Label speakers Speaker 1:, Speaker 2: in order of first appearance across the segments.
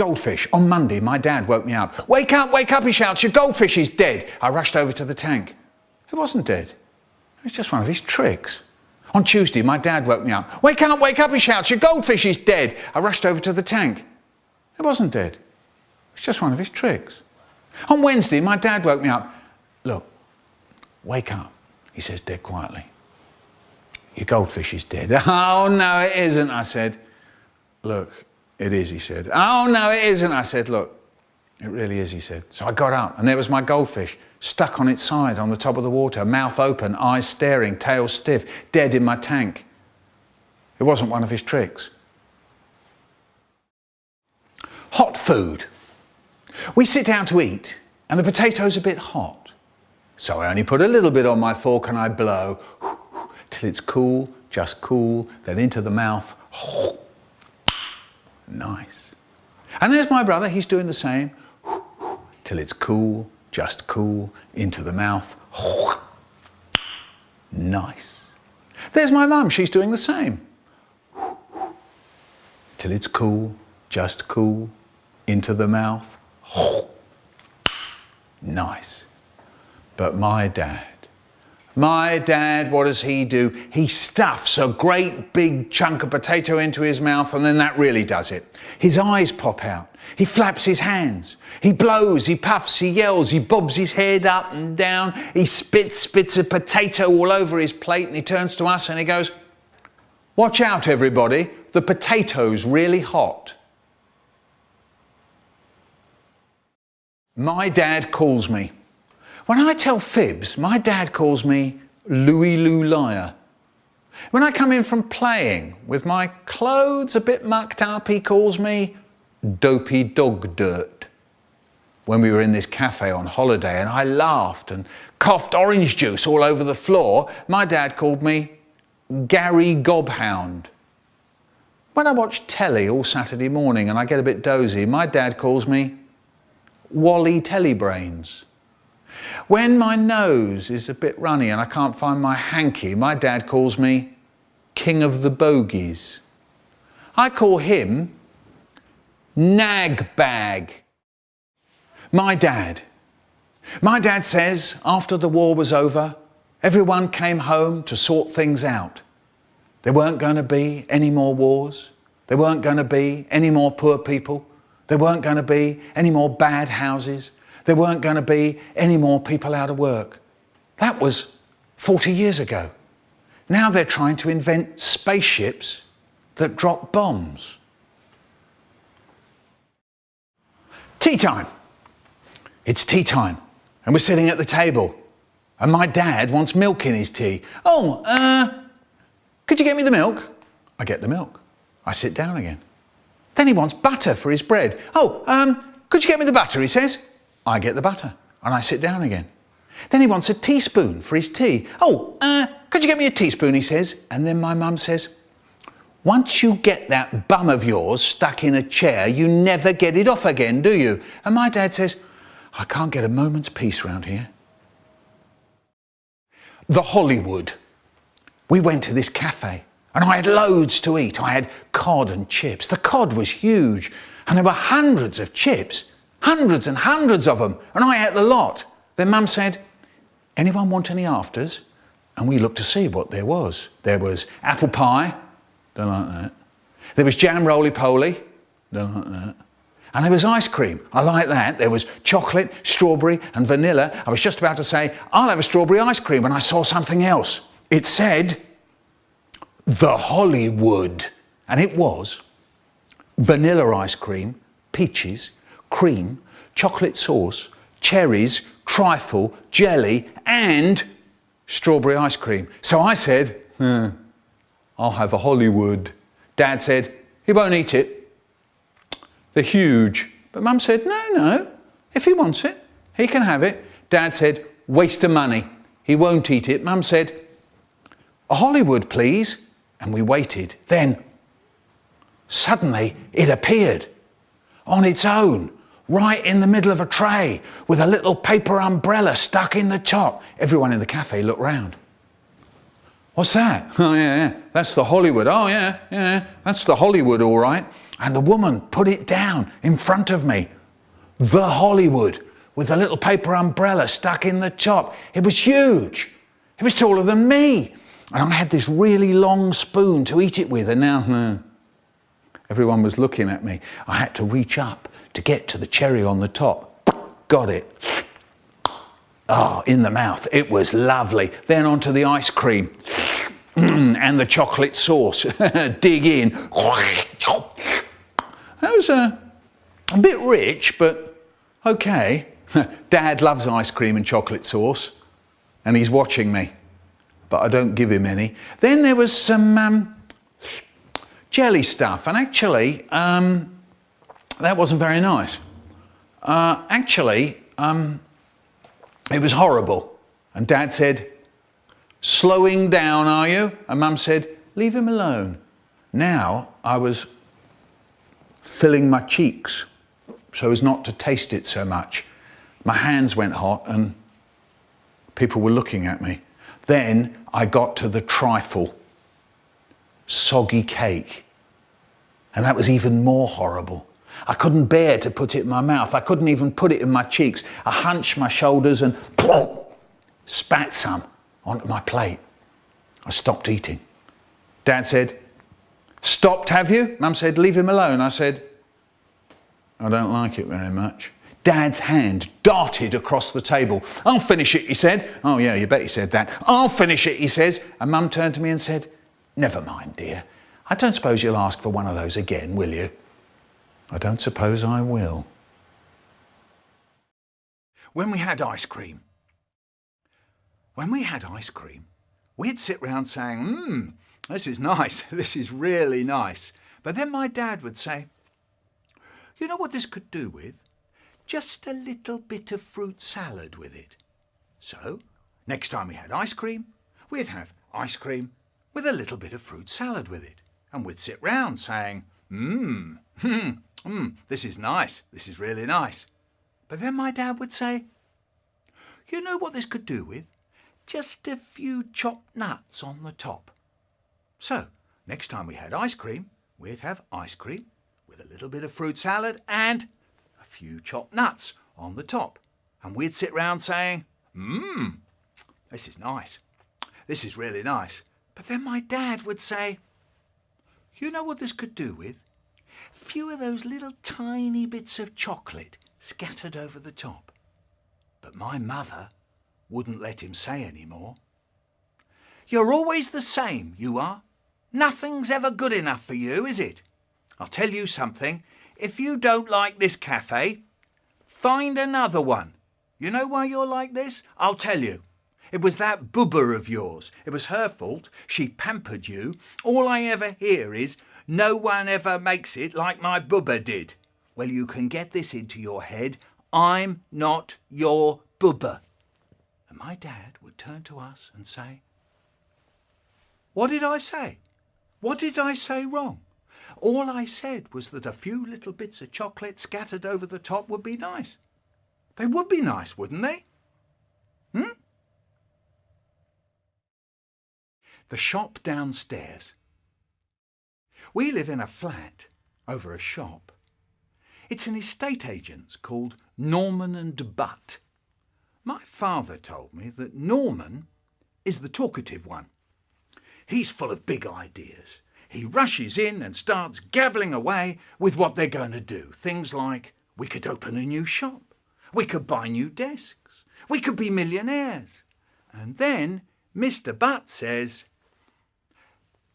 Speaker 1: Goldfish. On Monday, my dad woke me up. Wake up, he shouts, your goldfish is dead. I rushed over to the tank. It wasn't dead. It was just one of his tricks. On Tuesday, my dad woke me up. Wake up, he shouts, your goldfish is dead. I rushed over to the tank. It wasn't dead. It was just one of his tricks. On Wednesday, my dad woke me up. Look, wake up, he says dead quietly. Your goldfish is dead. Oh, no, it isn't, I said. Look, it is, he said. Oh, no, it isn't, I said. Look, it really is, he said. So I got up, and there was my goldfish, stuck on its side on the top of the water, mouth open, eyes staring, tail stiff, dead in my tank. It wasn't one of his tricks. Hot food. We sit down to eat, and the potato's a bit hot. So I only put a little bit on my fork and I blow till it's cool, just cool, then into the mouth. Nice. And there's my brother, he's doing the same. Till it's cool, just cool, into the mouth. Nice. There's my mum, she's doing the same. Till it's cool, just cool, into the mouth. Nice. But my dad, what does he do? He stuffs a great big chunk of potato into his mouth, and then that really does it. His eyes pop out. He flaps his hands. He blows, he puffs, he yells, he bobs his head up and down. He spits a potato all over his plate, and he turns to us and he goes, watch out everybody, the potato's really hot. My dad calls me. When I tell fibs, my dad calls me Louie Lou Liar. When I come in from playing with my clothes a bit mucked up, he calls me Dopey Dog Dirt. When we were in this cafe on holiday and I laughed and coughed orange juice all over the floor, my dad called me Gary Gobhound. When I watch telly all Saturday morning and I get a bit dozy, my dad calls me Wally Tellybrains. When my nose is a bit runny and I can't find my hanky, my dad calls me King of the Bogies. I call him Nag Bag. My dad says after the war was over, everyone came home to sort things out. There weren't going to be any more wars. There weren't going to be any more poor people. There weren't going to be any more bad houses. There weren't going to be any more people out of work. That was 40 years ago. Now they're trying to invent spaceships that drop bombs. Tea time. It's tea time, and we're sitting at the table, and my dad wants milk in his tea. Could you get me the milk? I get the milk. I sit down again. Then he wants butter for his bread. Could you get me the butter, he says. I get the butter, and I sit down again. Then he wants a teaspoon for his tea. Could you get me a teaspoon, he says. And then my mum says, once you get that bum of yours stuck in a chair, you never get it off again, do you? And my dad says, I can't get a moment's peace round here. The Hollywood. We went to this cafe and I had loads to eat. I had cod and chips. The cod was huge and there were hundreds of chips, hundreds and hundreds of them, and I ate the lot. Then Mum said, anyone want any afters? And we looked to see what there was. There was apple pie, don't like that. There was jam roly-poly, don't like that. And there was ice cream, I like that. There was chocolate, strawberry and vanilla. I was just about to say, I'll have a strawberry ice cream, when I saw something else. It said, the Hollywood. And it was vanilla ice cream, peaches, cream, chocolate sauce, cherries, trifle, jelly and strawberry ice cream. So I said, I'll have a Hollywood. Dad said, he won't eat it. They're huge. But Mum said, no, if he wants it, he can have it. Dad said, waste of money. He won't eat it. Mum said, a Hollywood, please. And we waited. Then, suddenly, it appeared on its own, right in the middle of a tray, with a little paper umbrella stuck in the top. Everyone in the cafe looked round. What's that? Oh, yeah, that's the Hollywood. Oh, yeah, that's the Hollywood, all right. And the woman put it down in front of me. The Hollywood, with a little paper umbrella stuck in the top. It was huge. It was taller than me. And I had this really long spoon to eat it with, and now everyone was looking at me. I had to reach up to get to the cherry on the top. Got it. Oh, in the mouth. It was lovely. Then onto the ice cream and the chocolate sauce. Dig in. That was a bit rich, but okay. Dad loves ice cream and chocolate sauce, and he's watching me, but I don't give him any. Then there was some jelly stuff, and actually, that wasn't very nice. It was horrible. And Dad said, "Slowing down, are you?" And Mum said, "Leave him alone." Now I was filling my cheeks so as not to taste it so much. My hands went hot and people were looking at me. Then I got to the trifle, soggy cake. And that was even more horrible. I couldn't bear to put it in my mouth. I couldn't even put it in my cheeks. I hunched my shoulders and spat some onto my plate. I stopped eating. Dad said, "Stopped, have you?" Mum said, "Leave him alone." I said, "I don't like it very much." Dad's hand darted across the table. "I'll finish it," he said. "Oh yeah, you bet he said that." "I'll finish it," he says. And Mum turned to me and said, "Never mind, dear. I don't suppose you'll ask for one of those again, will you?" "I don't suppose I will." When we had ice cream, we'd sit round saying, "This is nice, this is really nice." But then my dad would say, "You know what this could do with? Just a little bit of fruit salad with it." So, next time we had ice cream, we'd have ice cream with a little bit of fruit salad with it. And we'd sit round saying, "This is nice, this is really nice." But then my dad would say, "You know what this could do with? Just a few chopped nuts on the top." So, next time we had ice cream, we'd have ice cream with a little bit of fruit salad and a few chopped nuts on the top. And we'd sit round saying, "This is nice, this is really nice." But then my dad would say, "You know what this could do with? Few of those little tiny bits of chocolate scattered over the top." But my mother wouldn't let him say any more. "You're always the same, you are. Nothing's ever good enough for you, is it? I'll tell you something. If you don't like this cafe, find another one. You know why you're like this? I'll tell you. It was that booba of yours. It was her fault. She pampered you. All I ever hear is, 'No one ever makes it like my booba did.' Well, you can get this into your head. I'm not your booba." And my dad would turn to us and say, "What did I say? What did I say wrong? All I said was that a few little bits of chocolate scattered over the top would be nice. They would be nice, wouldn't they? The shop downstairs. We live in a flat over a shop. It's an estate agent's called Norman and Butt. My father told me that Norman is the talkative one. He's full of big ideas. He rushes in and starts gabbling away with what they're going to do. Things like, we could open a new shop. We could buy new desks. We could be millionaires. And then Mr. Butt says,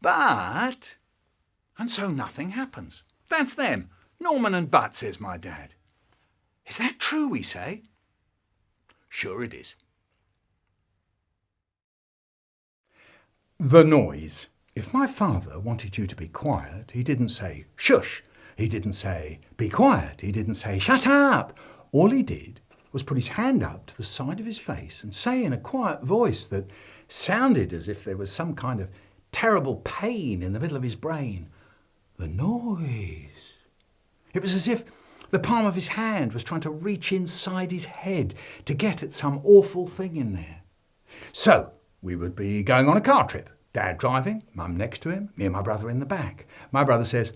Speaker 1: "But..." And so nothing happens. That's them. Norman and Butt, says my dad. "Is that true?" we say. "Sure it is." The noise. If my father wanted you to be quiet, he didn't say, "Shush." He didn't say, "Be quiet." He didn't say, "Shut up." All he did was put his hand up to the side of his face and say in a quiet voice that sounded as if there was some kind of terrible pain in the middle of his brain, "The noise." It was as if the palm of his hand was trying to reach inside his head to get at some awful thing in there. So we would be going on a car trip. Dad driving, Mum next to him, me and my brother in the back. My brother says,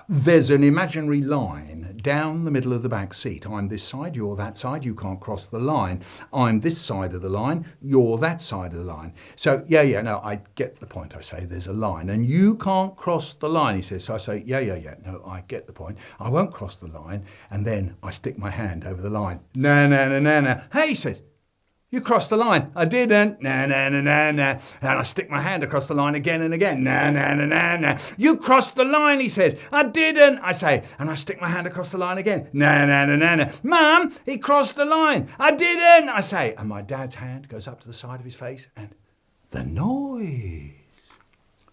Speaker 2: There's an imaginary line down the middle of the back seat. I'm this side, you're that side, you can't cross the line. I'm this side of the line, you're that side of the line. So, no, I get the point. I say there's a line and you can't cross the line, he says. So I say, no, I get the point. I won't cross the line. And then I stick my hand over the line. No. Hey, he says, you crossed the line. I didn't. No. And I stick my hand across the line again and again. No. You crossed the line, he says. I didn't, I say. And I stick my hand across the line again. No. Mum, he crossed the line. I didn't, I say. And my dad's hand goes up to the side of his face and the noise.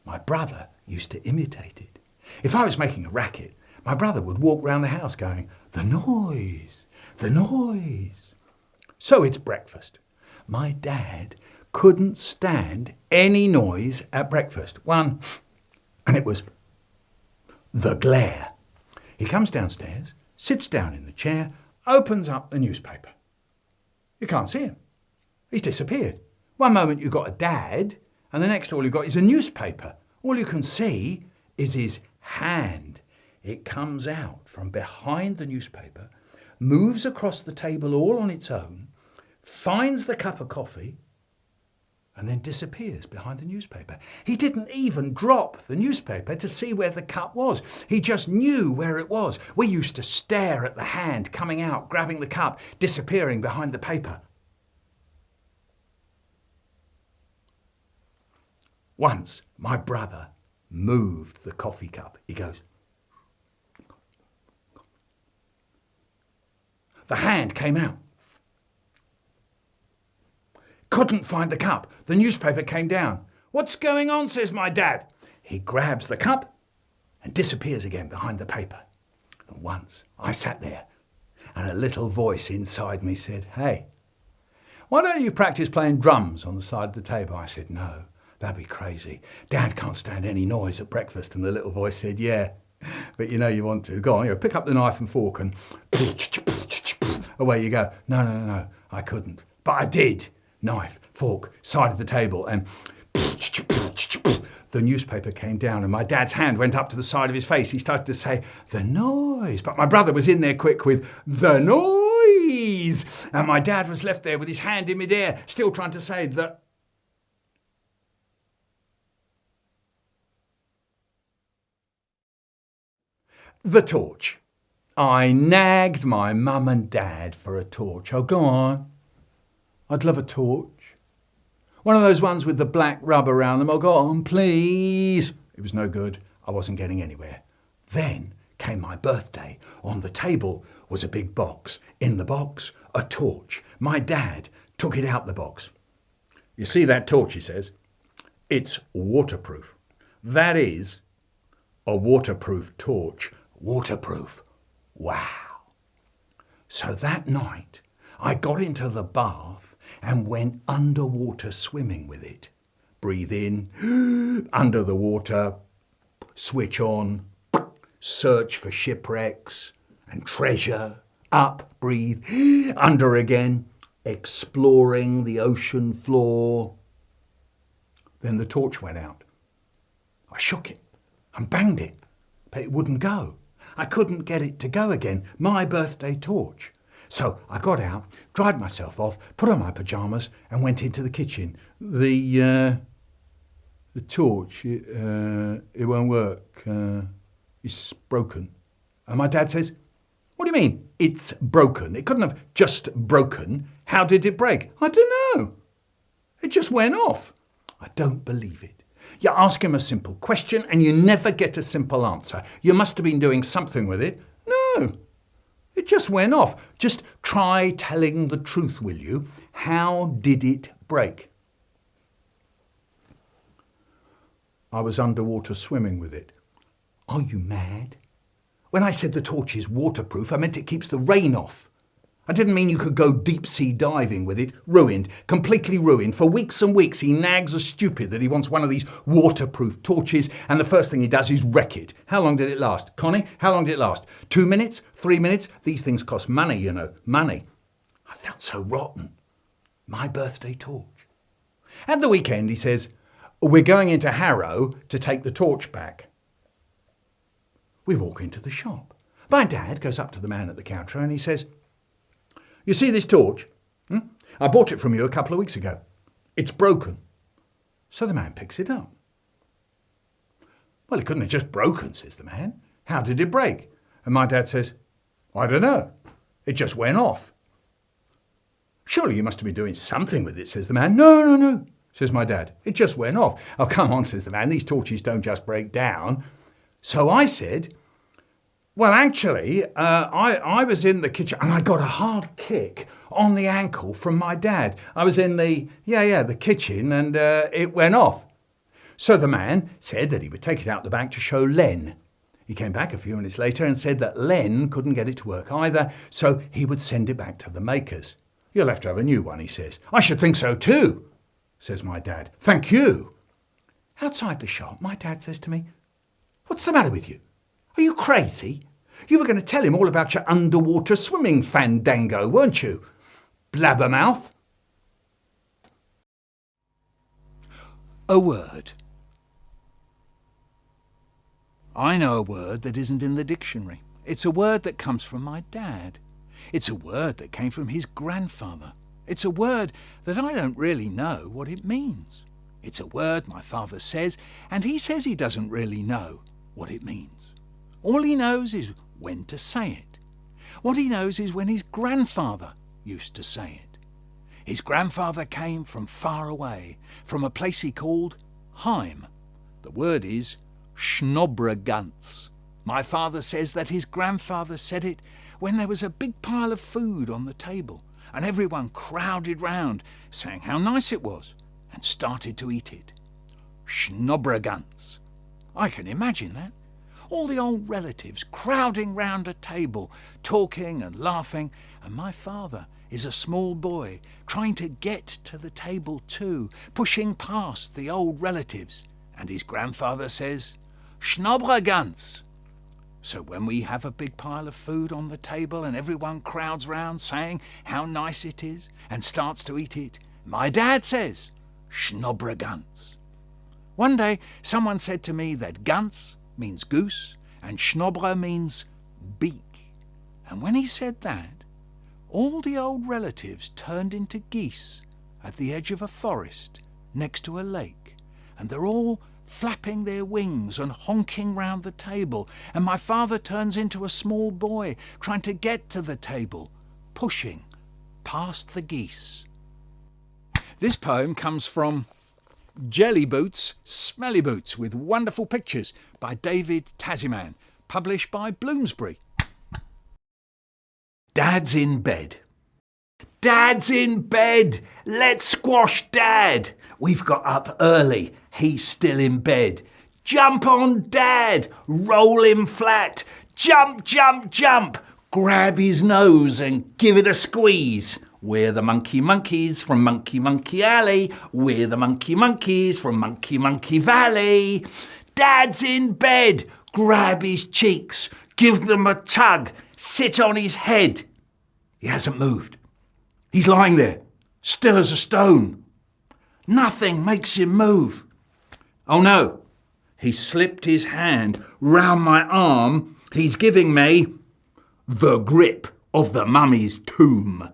Speaker 2: My brother used to imitate it. If I was making a racket, my brother would walk round the house going, the noise. So it's breakfast. My dad couldn't stand any noise at breakfast. One, and it was the glare. He comes downstairs, sits down in the chair, opens up the newspaper. You can't see him. He's disappeared. One moment you've got a dad, and the next all you've got is a newspaper. All you can see is his hand. It comes out from behind the newspaper, moves across the table all on its own, finds the cup of coffee, and then disappears behind the newspaper. He didn't even drop the newspaper to see where the cup was. He just knew where it was. We used to stare at the hand coming out, grabbing the cup, disappearing behind the paper. Once, my brother moved the coffee cup. He goes, the hand came out. Couldn't find the cup. The newspaper came down. What's going on, says my dad. He grabs the cup and disappears again behind the paper. And once I sat there and a little voice inside me said, hey, why don't you practice playing drums on the side of the table? I said, no, that'd be crazy. Dad can't stand any noise at breakfast. And the little voice said, yeah, but you know you want to. Go on, pick up the knife and fork and away you go. No, I couldn't. But I did. Knife, fork, side of the table, and the newspaper came down and my dad's hand went up to the side of his face. He started to say, the noise. But my brother was in there quick with, the noise. And my dad was left there with his hand in midair, still trying to say that. The torch. I nagged my mum and dad for a torch. Oh, go on. I'd love a torch. One of those ones with the black rub around them. Oh, go on, please. It was no good. I wasn't getting anywhere. Then came my birthday. On the table was a big box. In the box, a torch. My dad took it out the box. You see that torch, he says? It's waterproof. That is a waterproof torch. Waterproof. Wow. So that night, I got into the bath and went underwater swimming with it. Breathe in, under the water, switch on, search for shipwrecks and treasure, up, breathe, under again, exploring the ocean floor. Then the torch went out. I shook it and banged it, but it wouldn't go. I couldn't get it to go again, my birthday torch. So I got out, dried myself off, put on my pyjamas and went into the kitchen. The torch, it won't work. It's broken. And my dad says, what do you mean it's broken? It couldn't have just broken. How did it break? I don't know. It just went off. I don't believe it. You ask him a simple question and you never get a simple answer. You must have been doing something with it. No. It just went off. Just try telling the truth, will you? How did it break? I was underwater swimming with it. Are you mad? When I said the torch is waterproof, I meant it keeps the rain off. I didn't mean you could go deep sea diving with it. Ruined, completely ruined. For weeks and weeks he nags us stupid that he wants one of these waterproof torches and the first thing he does is wreck it. How long did it last? Connie, how long did it last? 2 minutes? 3 minutes? These things cost money, you know. Money. I felt so rotten. My birthday torch. At the weekend he says, we're going into Harrow to take the torch back. We walk into the shop. My dad goes up to the man at the counter and he says, "You see this torch? I bought it from you a couple of weeks ago. It's broken." So the man picks it up. "Well, it couldn't have just broken," says the man. "How did it break?" And my dad says, "I don't know. It just went off." "Surely you must have been doing something with it," says the man. No, says my dad. "It just went off." "Oh, come on," says the man. "These torches don't just break down." So I said, "Well, actually, I was in the kitchen and I got a hard kick on the ankle from my dad. I was in the kitchen and it went off." So the man said that he would take it out the back to show Len. He came back a few minutes later and said that Len couldn't get it to work either, so he would send it back to the makers. "You'll have to have a new one," he says. "I should think so too," says my dad. "Thank you." Outside the shop, my dad says to me, "What's the matter with you? Are you crazy? You were going to tell him all about your underwater swimming fandango, weren't you? Blabbermouth."
Speaker 1: A word. I know a word that isn't in the dictionary. It's a word that comes from my dad. It's a word that came from his grandfather. It's a word that I don't really know what it means. It's a word my father says, and he says he doesn't really know what it means. All he knows is when to say it. What he knows is when his grandfather used to say it. His grandfather came from far away, from a place he called Heim. The word is Schnobragantz. My father says that his grandfather said it when there was a big pile of food on the table, and everyone crowded round, saying how nice it was, and started to eat it. Schnobragantz. I can imagine that. All the old relatives crowding round a table, talking and laughing, and my father is a small boy trying to get to the table too, pushing past the old relatives, and his grandfather says, "Schnobragantz." So when we have a big pile of food on the table and everyone crowds round saying how nice it is and starts to eat it, my dad says, "Schnobragantz." One day someone said to me that Gantz means goose and Schnobra means beak. And when he said that, all the old relatives turned into geese at the edge of a forest next to a lake, and they're all flapping their wings and honking round the table, and my father turns into a small boy trying to get to the table, pushing past the geese. This poem comes from Jelly Boots, Smelly Boots with Wonderful Pictures by David Tasman, published by Bloomsbury. Dad's in bed. Dad's in bed. Let's squash Dad. We've got up early. He's still in bed. Jump on Dad. Roll him flat. Jump, jump, jump. Grab his nose and give it a squeeze. We're the Monkey Monkeys from Monkey Monkey Alley. We're the Monkey Monkeys from Monkey Monkey Valley. Dad's in bed. Grab his cheeks. Give them a tug. Sit on his head. He hasn't moved. He's lying there, still as a stone. Nothing makes him move. Oh no, he slipped his hand round my arm. He's giving me the grip of the mummy's tomb.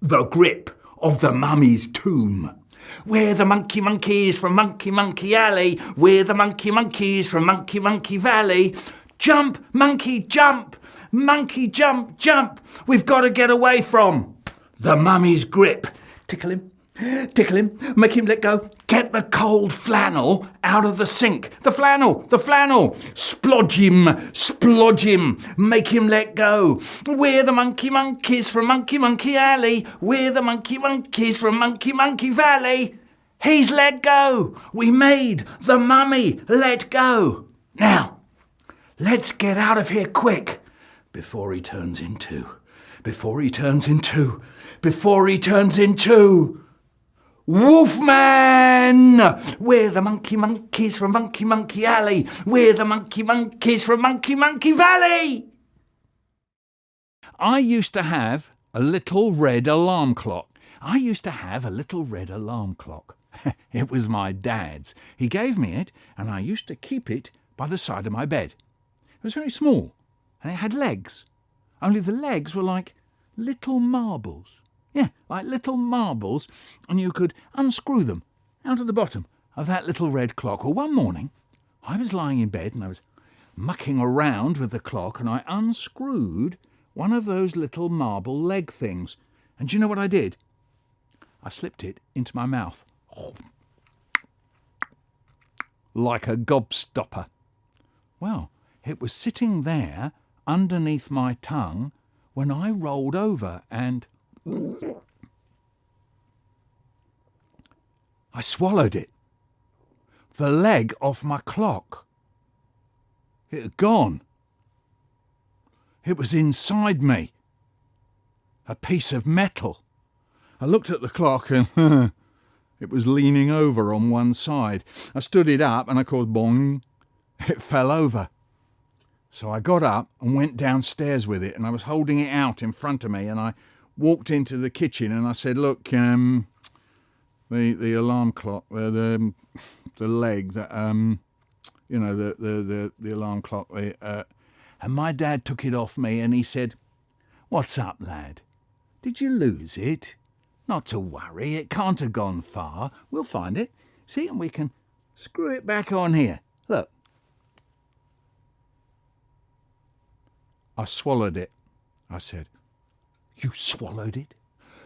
Speaker 1: The grip of the mummy's tomb. We're the Monkey Monkeys from Monkey Monkey Alley. We're the Monkey Monkeys from Monkey Monkey Valley. Jump, monkey, jump. Monkey, jump, jump. We've got to get away from the mummy's grip. Tickle him, make him let go. Get the cold flannel out of the sink. The flannel. Splodge him, make him let go. We're the Monkey Monkeys from Monkey Monkey Alley. We're the Monkey Monkeys from Monkey Monkey Valley. He's let go. We made the mummy let go. Now, let's get out of here quick before he turns into Wolfman! We're the Monkey Monkeys from Monkey Monkey Alley. We're the Monkey Monkeys from Monkey Monkey Valley. I used to have a little red alarm clock. It was my dad's. He gave me it, and I used to keep it by the side of my bed.
Speaker 2: It was very small, and it had legs. Only the legs were like little marbles. Yeah, like little marbles, and you could unscrew them out of the bottom of that little red clock. Well, one morning, I was lying in bed and I was mucking around with the clock, and I unscrewed one of those little marble leg things. And do you know what I did? I slipped it into my mouth. Like a gobstopper. Well, it was sitting there underneath my tongue when I rolled over and I swallowed it. The leg off my clock. It had gone. It was inside me. A piece of metal. I looked at the clock and it was leaning over on one side. I stood it up and of course, bong, it fell over. So I got up and went downstairs with it, and I was holding it out in front of me, and I walked into the kitchen and I said, look, the alarm clock, the leg, the alarm clock, and my dad took it off me and he said, what's up, lad? Did you lose it? Not to worry, it can't have gone far. We'll find it. See, and we can screw it back on here. Look. I swallowed it, I said. You swallowed it?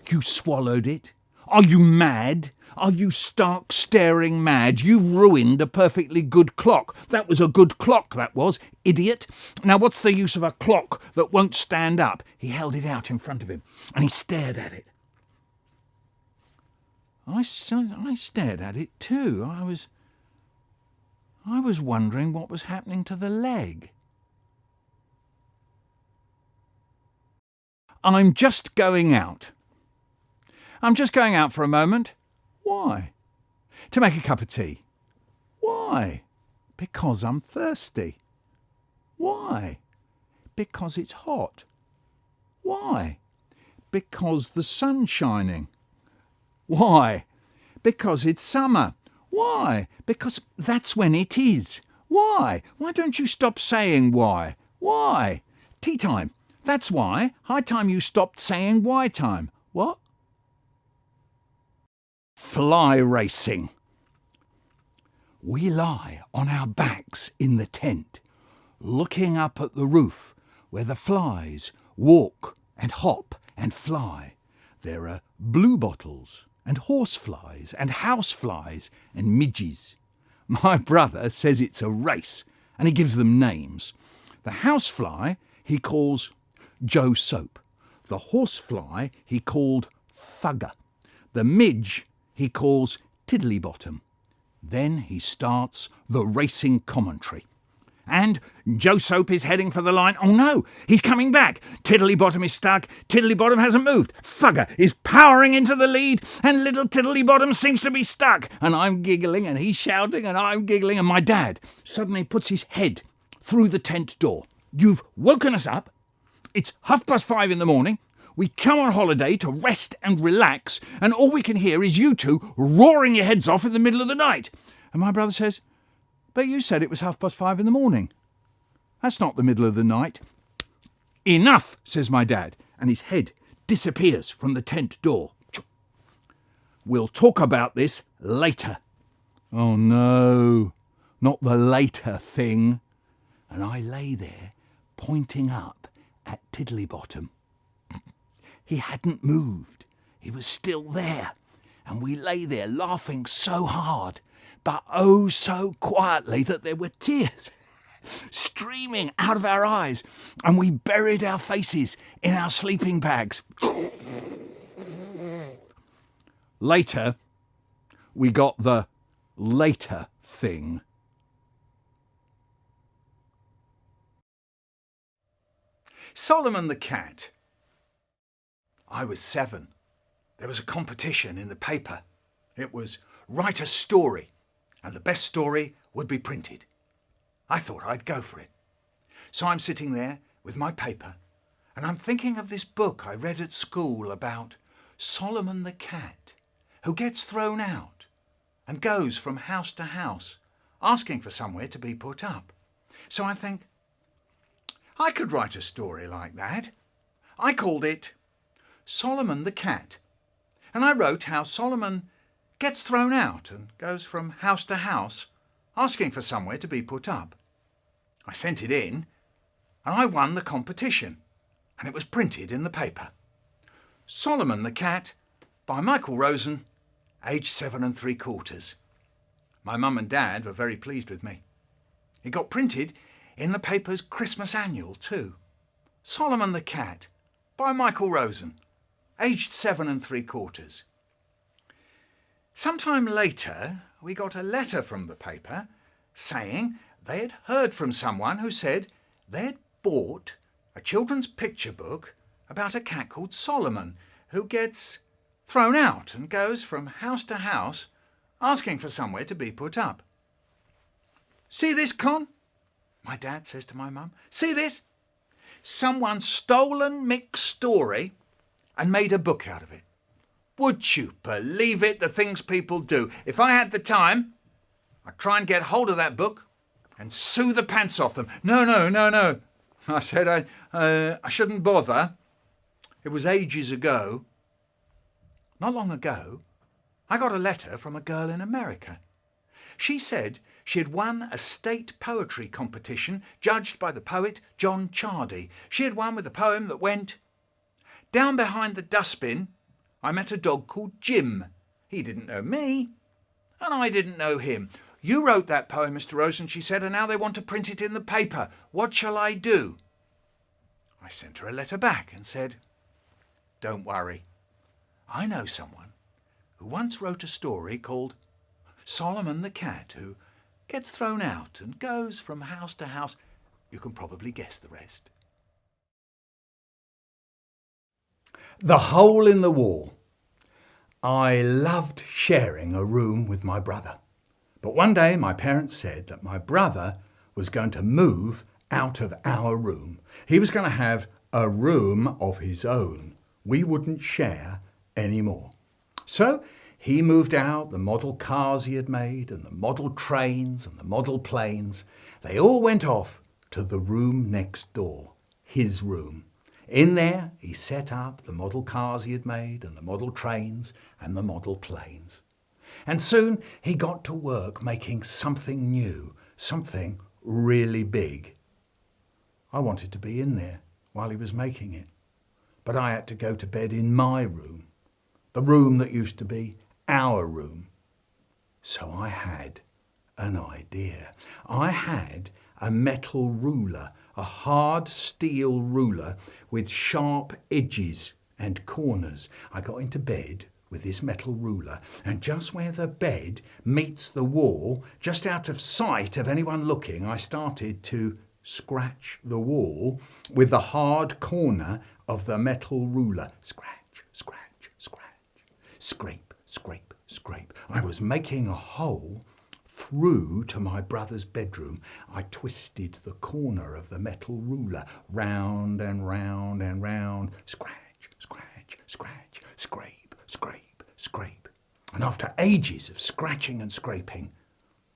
Speaker 2: You swallowed it? Are you mad? Are you stark staring mad? You've ruined a perfectly good clock. That was a good clock, that was, idiot. Now what's the use of a clock that won't stand up? He held it out in front of him and he stared at it. I stared at it too. I was wondering what was happening to the leg. I'm just going out. I'm just going out for a moment. Why? To make a cup of tea. Why? Because I'm thirsty. Why? Because it's hot. Why? Because the sun's shining. Why? Because it's summer. Why? Because that's when it is. Why? Why don't you stop saying why? Why? Tea time. That's why. High time you stopped saying why time. What? Fly racing. We lie on our backs in the tent, looking up at the roof where the flies walk and hop and fly. There are bluebottles and horseflies and houseflies and midges. My brother says it's a race, and he gives them names. The housefly he calls Joe Soap. The horsefly he called Thugger. The midge he calls Tiddlybottom. Then he starts the racing commentary. And Joe Soap is heading for the line. Oh no, he's coming back. Tiddlybottom is stuck. Tiddlybottom hasn't moved. Thugger is powering into the lead, and little Tiddlybottom seems to be stuck. And I'm giggling, and he's shouting, and I'm giggling, and my dad suddenly puts his head through the tent door. You've woken us up. It's 5:30 in the morning. We come on holiday to rest and relax, and all we can hear is you two roaring your heads off in the middle of the night. And my brother says, but you said it was 5:30 in the morning. That's not the middle of the night. Enough, says my dad, and his head disappears from the tent door. We'll talk about this later. Oh no, not the later thing. And I lay there, pointing up at Tiddlybottom. He hadn't moved. He was still there. And we lay there laughing so hard, but oh so quietly that there were tears streaming out of our eyes, and we buried our faces in our sleeping bags. Later, we got the later thing. Solomon the cat. I was 7. There was a competition in the paper. It was write a story, and the best story would be printed. I thought I'd go for it. So I'm sitting there with my paper, and I'm thinking of this book I read at school about Solomon the cat, who gets thrown out and goes from house to house, asking for somewhere to be put up. So I think, I could write a story like that. I called it Solomon the Cat, and I wrote how Solomon gets thrown out and goes from house to house asking for somewhere to be put up. I sent it in and I won the competition, and it was printed in the paper. Solomon the Cat by Michael Rosen, aged 7 3/4. My mum and dad were very pleased with me. It got printed in the paper's Christmas annual too. Solomon the Cat by Michael Rosen, aged 7 3/4. Sometime later, we got a letter from the paper saying they had heard from someone who said they had bought a children's picture book about a cat called Solomon who gets thrown out and goes from house to house asking for somewhere to be put up. "See this, Con?" my dad says to my mum. "See this? Someone stolen Mick's story and made a book out of it. Would you believe it, the things people do? If I had the time, I'd try and get hold of that book and sue the pants off them." No. I said I shouldn't bother. It was ages ago. Not long ago, I got a letter from a girl in America. She said she had won a state poetry competition judged by the poet John Chardy. She had won with a poem that went, "Down behind the dustbin, I met a dog called Jim. He didn't know me, and I didn't know him. You wrote that poem, Mr. Rosen," she said, "and now they want to print it in the paper. What shall I do?" I sent her a letter back and said, "Don't worry. I know someone who once wrote a story called Solomon the Cat, who gets thrown out and goes from house to house." You can probably guess the rest. The hole in the wall. I loved sharing a room with my brother. But one day my parents said that my brother was going to move out of our room. He was going to have a room of his own. We wouldn't share anymore. So he moved out the model cars he had made and the model trains and the model planes. They all went off to the room next door, his room. In there, he set up the model cars he had made and the model trains and the model planes. And soon he got to work making something new, something really big. I wanted to be in there while he was making it, but I had to go to bed in my room, the room that used to be our room. So I had an idea. I had a metal ruler, a hard steel ruler with sharp edges and corners. I got into bed with this metal ruler, and just where the bed meets the wall, just out of sight of anyone looking, I started to scratch the wall with the hard corner of the metal ruler. Scratch, scratch, scratch. Scrape, scrape, scrape. I was making a hole through to my brother's bedroom. I twisted the corner of the metal ruler round and round and round. Scratch, scratch, scratch, scrape, scrape, scrape. And after ages of scratching and scraping,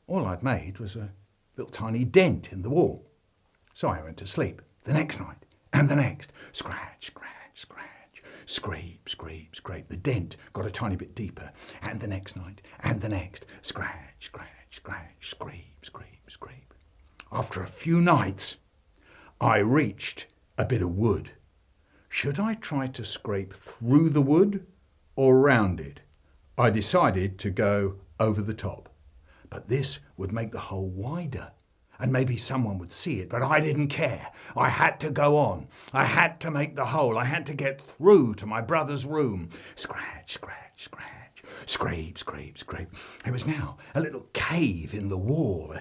Speaker 2: all I'd made was a little tiny dent in the wall. So I went to sleep the next night and the next. Scratch, scratch, scratch. Scrape, scrape, scrape. The dent got a tiny bit deeper. And the next night and the next. Scratch, scratch, scratch, scrape, scrape, scrape. After a few nights, I reached a bit of wood. Should I try to scrape through the wood or round it? I decided to go over the top. But this would make the hole wider, and maybe someone would see it, but I didn't care. I had to go on. I had to make the hole. I had to get through to my brother's room. Scratch, scratch, scratch. Scrape, scrape, scrape. It was now a little cave in the wall,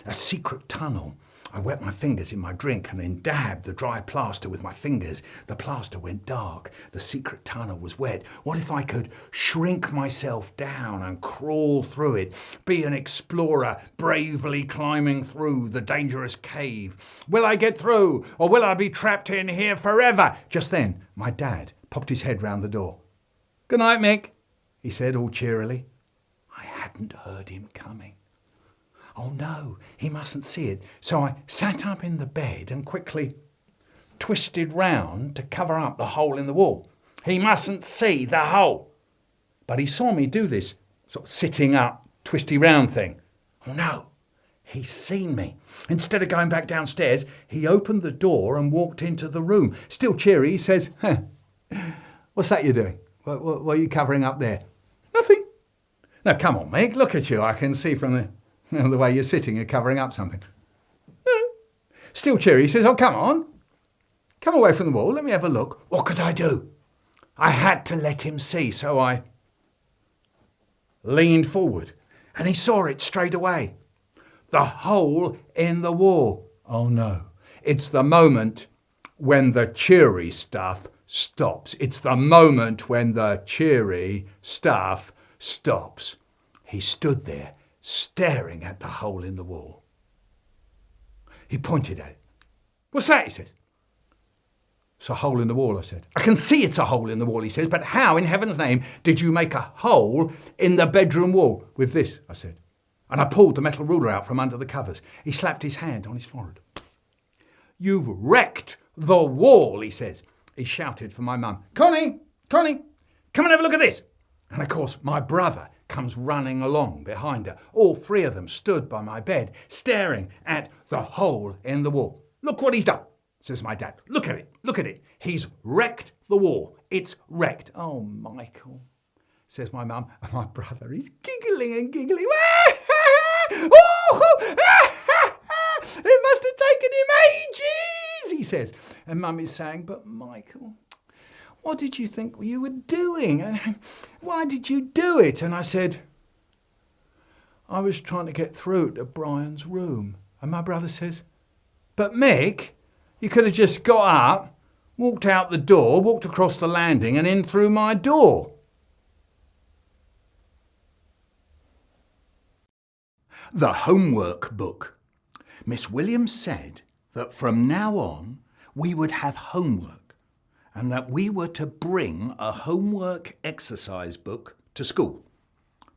Speaker 2: a secret tunnel. I wet my fingers in my drink and then dabbed the dry plaster with my fingers. The plaster went dark. The secret tunnel was wet. What if I could shrink myself down and crawl through it, be an explorer bravely climbing through the dangerous cave? Will I get through, or will I be trapped in here forever? Just then, my dad popped his head round the door. "Good night, Mick," he said all cheerily. I hadn't heard him coming. Oh no, he mustn't see it. So I sat up in the bed and quickly twisted round to cover up the hole in the wall. He mustn't see the hole. But he saw me do this sort of sitting up, twisty round thing. Oh no, he's seen me. Instead of going back downstairs, he opened the door and walked into the room. Still cheery, he says, "What's that you're doing? What are you covering up there?" "Nothing." "Now come on, Mick, look at you. I can see from the way you're sitting, you're covering up something." Still cheery, he says, "Oh, come on. Come away from the wall, let me have a look." What could I do? I had to let him see, so I leaned forward and he saw it straight away. The hole in the wall. Oh no, it's the moment when the cheery stuff stops. It's the moment when the cheery stuff stops. He stood there staring at the hole in the wall. He pointed at it. "What's that?" he says. "It's a hole in the wall," I said. "I can see it's a hole in the wall," he says, "but how in heaven's name did you make a hole in the bedroom wall?" "With this," I said. And I pulled the metal ruler out from under the covers. He slapped his hand on his forehead. "You've wrecked the wall," he says. He shouted for my mum. Connie, come and have a look at this." And of course, my brother comes running along behind her. All three of them stood by my bed, staring at the hole in the wall. "Look what he's done," says my dad. Look at it. He's wrecked the wall. It's wrecked." "Oh, Michael," says my mum. And my brother is giggling and giggling. "It must have taken him ages," he says. And Mum is saying, "But Michael, what did you think you were doing? And why did you do it?" And I said, "I was trying to get through to Brian's room." And my brother says, "But Mick, you could have just got up, walked out the door, walked across the landing and in through my door." The homework book. Miss Williams said that from now on we would have homework and that we were to bring a homework exercise book to school.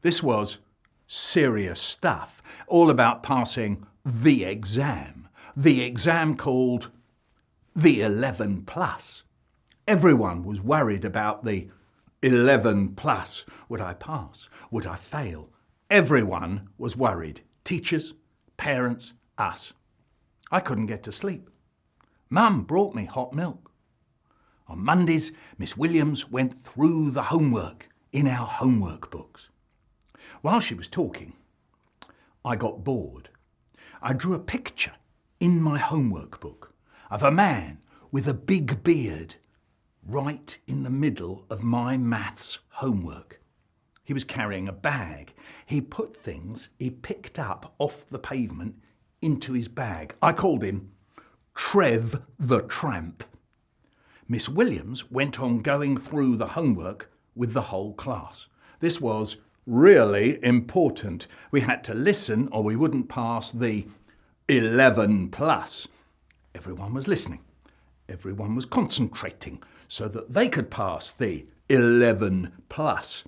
Speaker 2: This was serious stuff, all about passing the exam called the 11 plus. Everyone was worried about the 11 plus. Would I pass? Would I fail? Everyone was worried. Teachers, parents, us. I couldn't get to sleep. Mum brought me hot milk. On Mondays, Miss Williams went through the homework in our homework books. While she was talking, I got bored. I drew a picture in my homework book of a man with a big beard right in the middle of my maths homework. He was carrying a bag. He put things he picked up off the pavement into his bag. I called him Trev the Tramp. Miss Williams went on going through the homework with the whole class. This was really important. We had to listen or we wouldn't pass the 11 plus. Everyone was listening. Everyone was concentrating so that they could pass the 11 plus.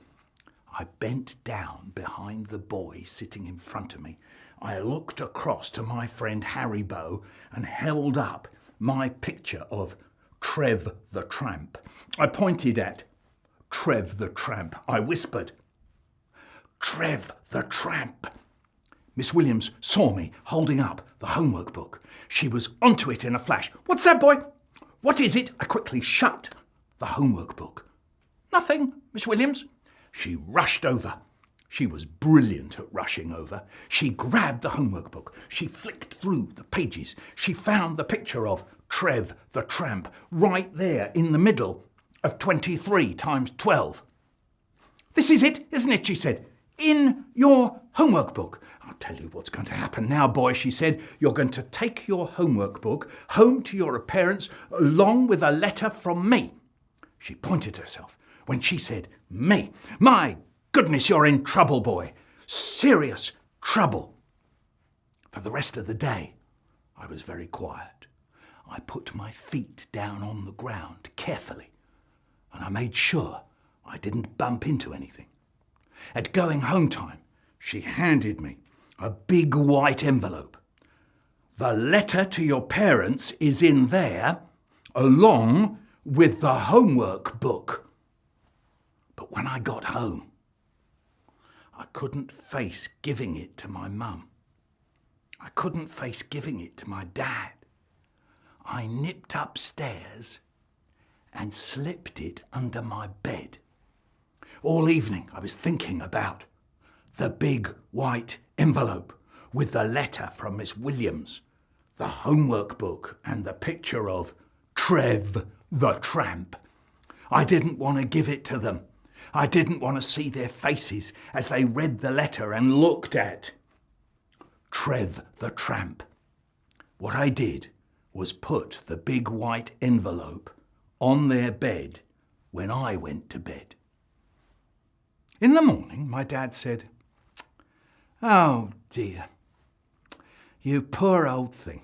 Speaker 2: I bent down behind the boy sitting in front of me. I looked across to my friend Harry Bow and held up my picture of Trev the Tramp. I pointed at Trev the Tramp. I whispered, "Trev the Tramp." Miss Williams saw me holding up the homework book. She was onto it in a flash. "What's that, boy? What is it?" I quickly shut the homework book. "Nothing, Miss Williams." She rushed over. She was brilliant at rushing over. She grabbed the homework book. She flicked through the pages. She found the picture of Trev the Tramp right there in the middle of 23 times 12. "This is it, isn't it?" she said. "In your homework book." "I'll tell you what's going to happen now, boy," she said. "You're going to take your homework book home to your parents along with a letter from me." She pointed herself when she said me. "My goodness, you're in trouble, boy. Serious trouble." For the rest of the day, I was very quiet. I put my feet down on the ground carefully, and I made sure I didn't bump into anything. At going home time, she handed me a big white envelope. "The letter to your parents is in there. along with the homework book. But when I got home, I couldn't face giving it to my mum. I couldn't face giving it to my dad. I nipped upstairs and slipped it under my bed. All evening I was thinking about the big white envelope with the letter from Miss Williams, the homework book and the picture of Trev the tramp. I didn't want to give it to them. I didn't want to see their faces as they read the letter and looked at Trev the tramp. What I did was put the big white envelope on their bed when I went to bed. In the morning, my dad said, "Oh dear, you poor old thing.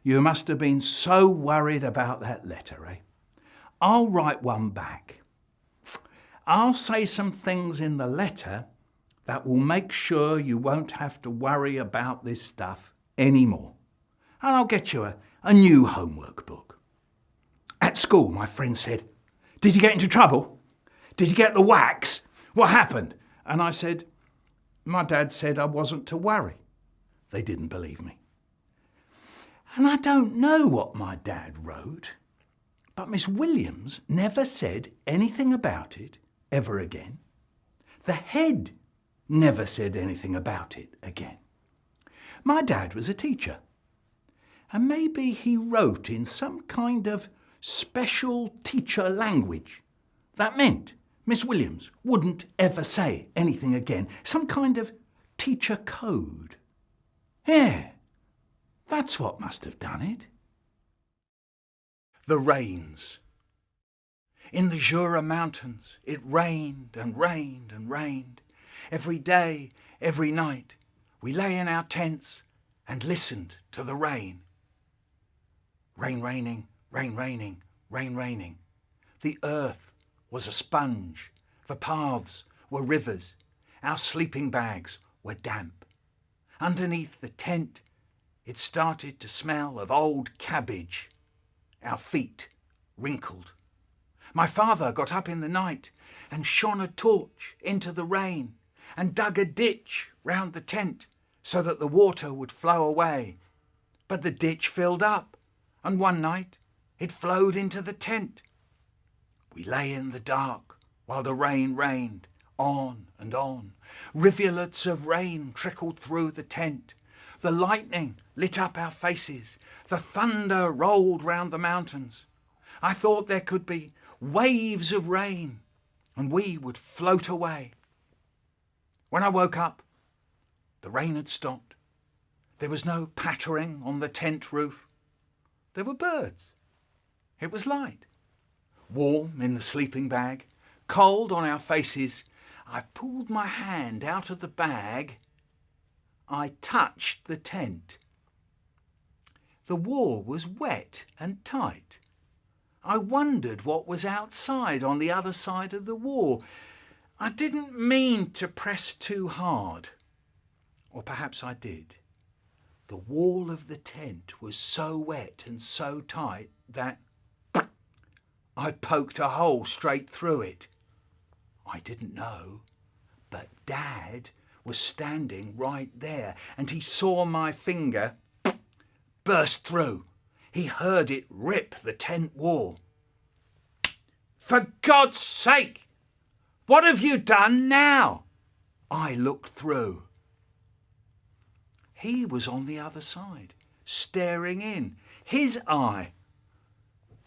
Speaker 2: You must have been so worried about that letter, eh? I'll write one back. I'll say some things in the letter that will make sure you won't have to worry about this stuff anymore. And I'll get you a new homework book." At school, my friend said, "Did you get into trouble? Did you get the whacks? What happened?" And I said, "My dad said I wasn't to worry." They didn't believe me. And I don't know what my dad wrote, but Miss Williams never said anything about it ever again. The head never said anything about it again. My dad was a teacher, and maybe he wrote in some kind of special teacher language. That meant Miss Williams wouldn't ever say anything again. Some kind of teacher code. Yeah, that's what must have done it. The rains. In the Jura mountains, it rained and rained and rained. Every day, every night, we lay in our tents and listened to the rain. Rain raining, rain raining, rain raining. The earth was a sponge. The paths were rivers. Our sleeping bags were damp. Underneath the tent, it started to smell of old cabbage. Our feet wrinkled. My father got up in the night and shone a torch into the rain and dug a ditch round the tent so that the water would flow away. But the ditch filled up, and one night it flowed into the tent. We lay in the dark while the rain rained on and on. Rivulets of rain trickled through the tent. The lightning lit up our faces. The thunder rolled round the mountains. I thought there could be waves of rain and we would float away. When I woke up, the rain had stopped. There was no pattering on the tent roof. There were birds. It was light. Warm in the sleeping bag, cold on our faces, I pulled my hand out of the bag. I touched the tent. The wall was wet and tight. I wondered what was outside on the other side of the wall. I didn't mean to press too hard. Or perhaps I did. The wall of the tent was so wet and so tight that I poked a hole straight through it. I didn't know, but Dad was standing right there and he saw my finger burst through. He heard it rip the tent wall. "For God's sake, what have you done now?" I looked through. He was on the other side, staring in. His eye,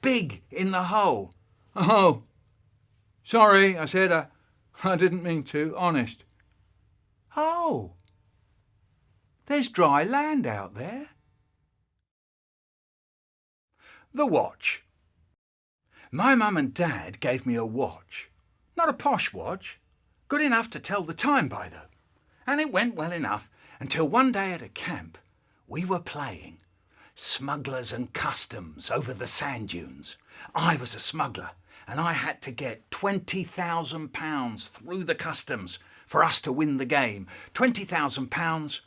Speaker 2: big in the hole. "Oh, sorry," I said. I didn't mean to, honest." "Oh, there's dry land out there." The watch. My mum and Dad gave me a watch. Not a posh watch, good enough to tell the time by though. And it went well enough until one day at a camp we were playing smugglers and customs over the sand dunes. I was a smuggler and I had to get £20,000 through the customs for us to win the game. £20,000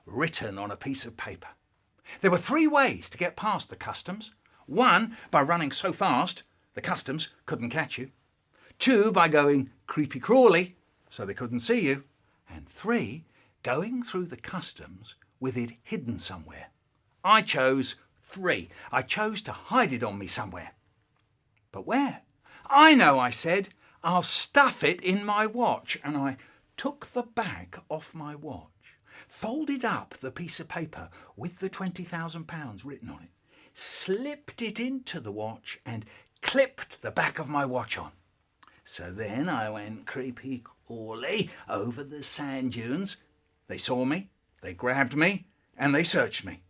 Speaker 2: written on a piece of paper. There were 3 ways to get past the customs. 1, by running so fast the customs couldn't catch you. 2, by going creepy crawly so they couldn't see you. And 3, going through the customs with it hidden somewhere. I chose 3. I chose to hide it on me somewhere. But where? I know, I said. I'll stuff it in my watch. And I took the bag off my watch, folded up the piece of paper with the £20,000 written on it, slipped it into the watch and clipped the back of my watch on. So then I went creepy crawly over the sand dunes. They saw me, they grabbed me, and they searched me.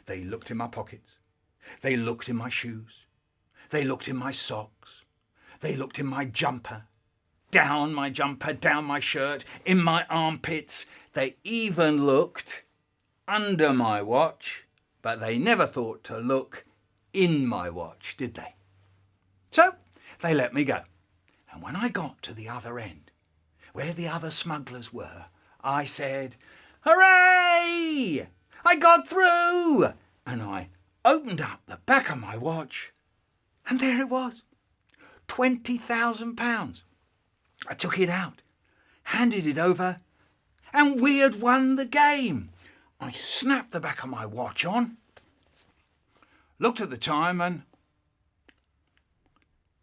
Speaker 2: They looked in my pockets. They looked in my shoes. They looked in my socks. They looked in my jumper, down my jumper, down my shirt, in my armpits. They even looked under my watch, but they never thought to look in my watch, did they? So they let me go. And when I got to the other end, where the other smugglers were, I said, "Hooray! I got through!" And I opened up the back of my watch, and there it was, £20,000. I took it out, handed it over, and we had won the game. I snapped the back of my watch on, looked at the time, and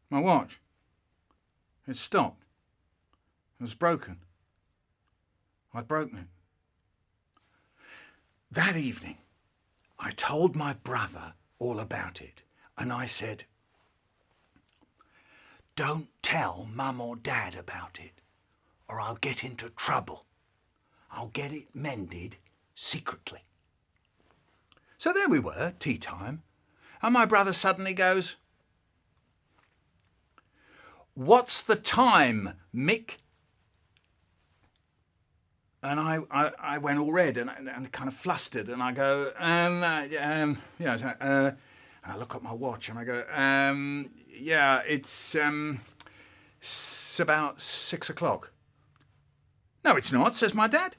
Speaker 2: my watch had stopped. It was broken. I'd broken it. That evening, I told my brother all about it, and I said, "Don't tell Mum or Dad about it, or I'll get into trouble. I'll get it mended secretly." So there we were, tea time, and my brother suddenly goes, "What's the time, Mick?" And I went all red and kind of flustered, and I go, and I look at my watch and I go, it's about 6 o'clock. "No, it's not," says my dad.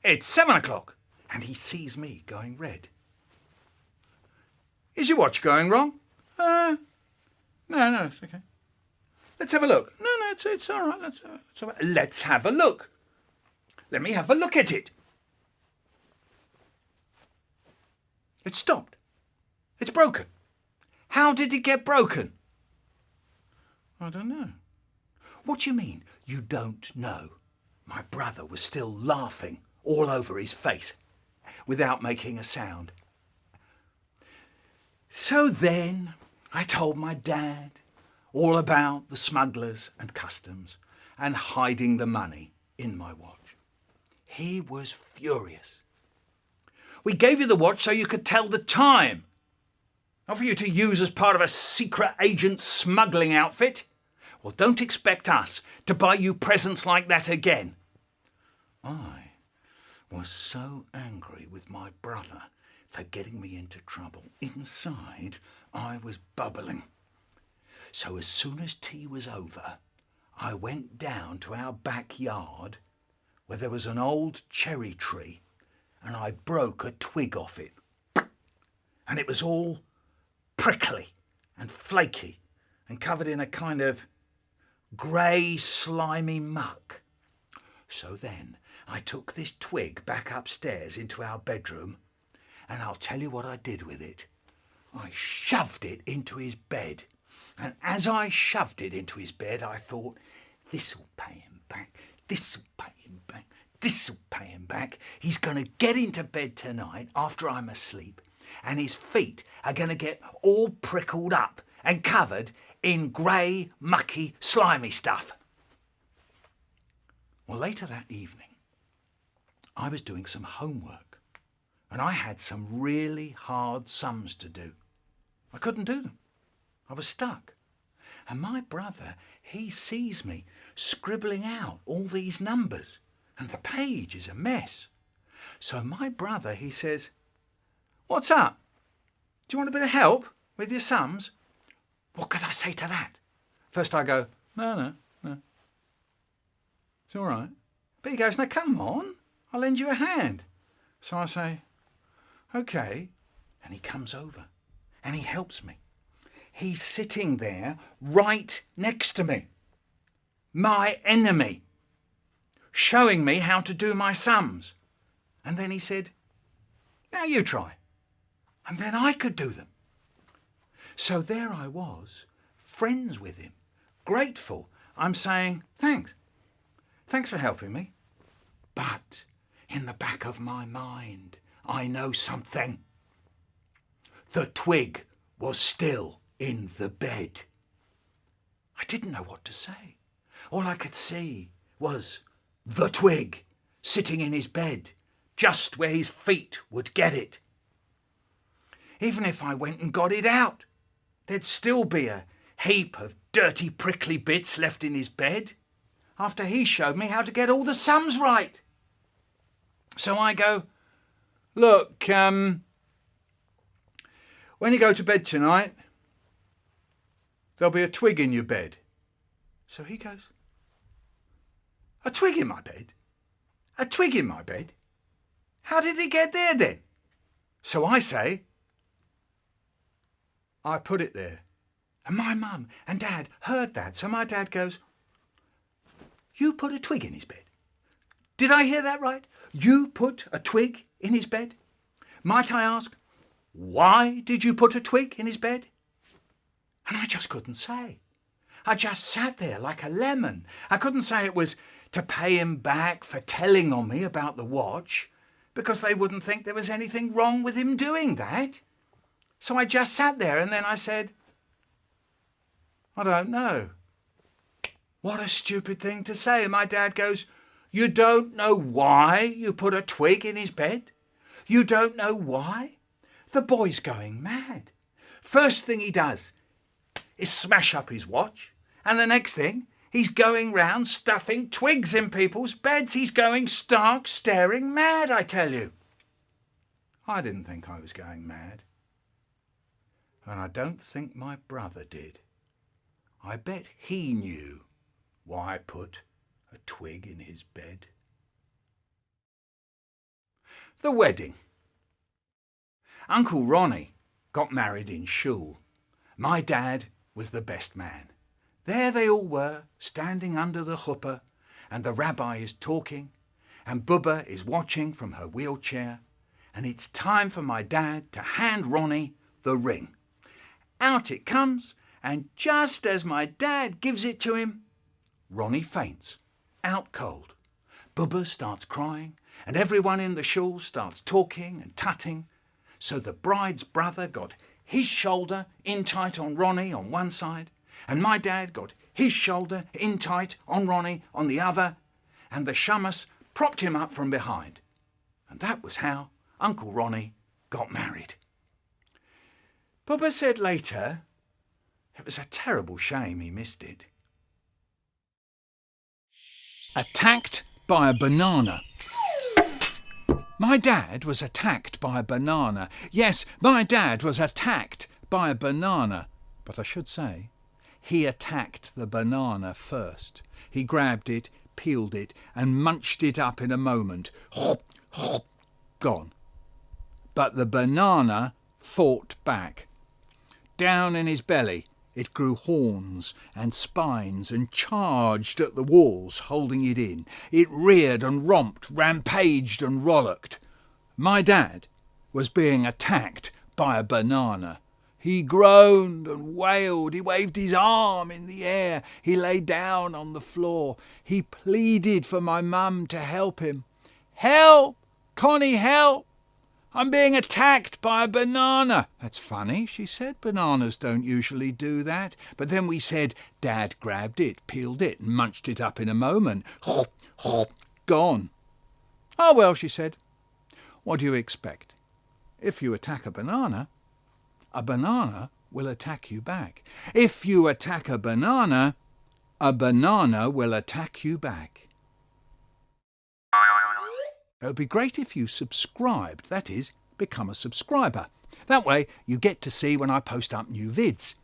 Speaker 2: "It's 7 o'clock. And he sees me going red. "Is your watch going wrong?" No, it's okay. "Let's have a look." No, it's all right. Let's have a look. Let me have a look at it. It stopped. It's broken. How did it get broken? "I don't know." "What do you mean, you don't know?" My brother was still laughing all over his face without making a sound. So then I told my dad all about the smugglers and customs and hiding the money in my watch. He was furious. "We gave you the watch so you could tell the time, not for you to use as part of a secret agent smuggling outfit. Well, don't expect us to buy you presents like that again." I was so angry with my brother for getting me into trouble. Inside, I was bubbling. So as soon as tea was over, I went down to our backyard where there was an old cherry tree, and I broke a twig off it. And it was all prickly and flaky and covered in a kind of grey, slimy muck. So then I took this twig back upstairs into our bedroom, and I'll tell you what I did with it. I shoved it into his bed, and as I shoved it into his bed, I thought, this'll pay him back, this'll pay him back, this'll pay him back. He's going to get into bed tonight after I'm asleep, and his feet are going to get all prickled up and covered in grey, mucky, slimy stuff. Well, later that evening, I was doing some homework, and I had some really hard sums to do. I couldn't do them. I was stuck. And my brother, he sees me scribbling out all these numbers, and the page is a mess. So my brother, he says, "What's up? Do you want a bit of help with your sums?" What could I say to that? First I go, no. It's all right. But he goes, "Now come on, I'll lend you a hand." So I say, "Okay." And he comes over
Speaker 1: and he helps me. He's sitting there right next to me, my enemy, showing me how to do my sums. And then he said, now you try. And then I could do them. So there I was, friends with him, grateful. I'm saying, thanks. Thanks for helping me. But in the back of my mind, I know something. The twig was still in the bed. I didn't know what to say. All I could see was the twig sitting in his bed, just where his feet would get it. Even if I went and got it out, there'd still be a heap of dirty, prickly bits left in his bed after he showed me how to get all the sums right. So I go, look, when you go to bed tonight, there'll be a twig in your bed. So he goes, a twig in my bed? A twig in my bed? How did it get there then? So I say, I put it there. And my mum and dad heard that. So my dad goes, you put a twig in his bed? Did I hear that right? You put a twig in his bed? Might I ask, why did you put a twig in his bed? And I just couldn't say. I just sat there like a lemon. I couldn't say it was to pay him back for telling on me about the watch, because they wouldn't think there was anything wrong with him doing that. So I just sat there and then I said, I don't know. What a stupid thing to say. And my dad goes, you don't know why you put a twig in his bed? You don't know why? The boy's going mad. First thing he does is smash up his watch. And the next thing, he's going round stuffing twigs in people's beds. He's going stark, staring mad, I tell you. I didn't think I was going mad. And I don't think my brother did. I bet he knew why I put a twig in his bed. The wedding. Uncle Ronnie got married in shul. My dad was the best man. There they all were, standing under the chuppah, and the rabbi is talking, and Bubba is watching from her wheelchair, and it's time for my dad to hand Ronnie the ring. Out it comes, and just as my dad gives it to him, Ronnie faints, out cold. Bubba starts crying, and everyone in the shul starts talking and tutting. So the bride's brother got his shoulder in tight on Ronnie on one side, and my dad got his shoulder in tight on Ronnie on the other, and the shamus propped him up from behind. And that was how Uncle Ronnie got married. Bubba said later it was a terrible shame he missed it. Attacked by a banana. My dad was attacked by a banana. Yes, my dad was attacked by a banana. But I should say, he attacked the banana first. He grabbed it, peeled it, and munched it up in a moment. Hop, hop, gone. But the banana fought back. Down in his belly, it grew horns and spines and charged at the walls, holding it in. It reared and romped, rampaged and rollicked. My dad was being attacked by a banana. He groaned and wailed. He waved his arm in the air. He lay down on the floor. He pleaded for my mum to help him. Help! Connie, help! I'm being attacked by a banana. That's funny, she said. Bananas don't usually do that. But then we said Dad grabbed it, peeled it, and munched it up in a moment. Hop, hop, gone. Oh, well, she said. What do you expect? If you attack a banana will attack you back. If you attack a banana will attack you back. It would be great if you subscribed, that is, become a subscriber. That way you get to see when I post up new vids.